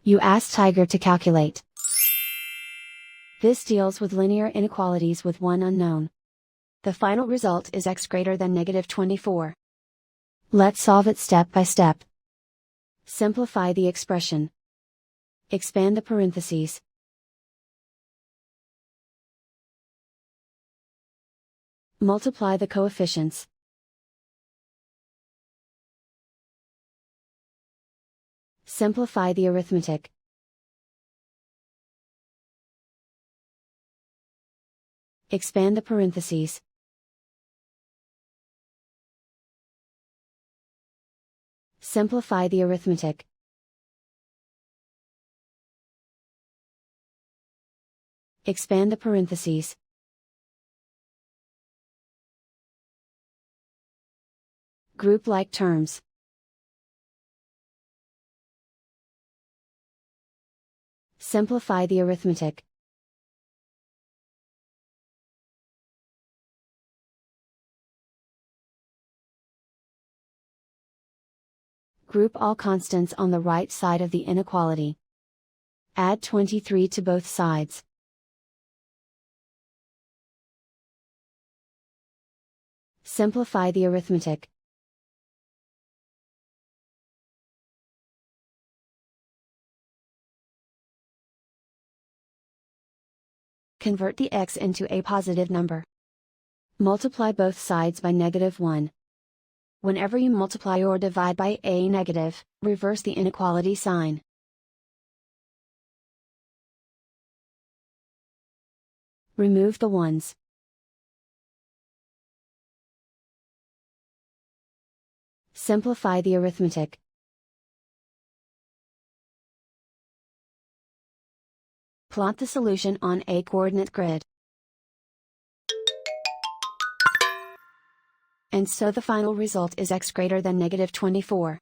You ask Tiger to calculate. This deals with linear inequalities with one unknown. The final result is x greater than -24. Let's solve it step by step. Simplify the expression. Expand the parentheses. Multiply the coefficients. Simplify the arithmetic. Expand the parentheses. Simplify the arithmetic. Expand the parentheses. Group like terms. Simplify the arithmetic. Group all constants on the right side of the inequality. Add 23 to both sides. Simplify the arithmetic. Convert the x into a positive number. Multiply both sides by -1. Whenever you multiply or divide by a negative, reverse the inequality sign. Remove the ones. Simplify the arithmetic. Plot the solution on a coordinate grid. And so the final result is x greater than -24.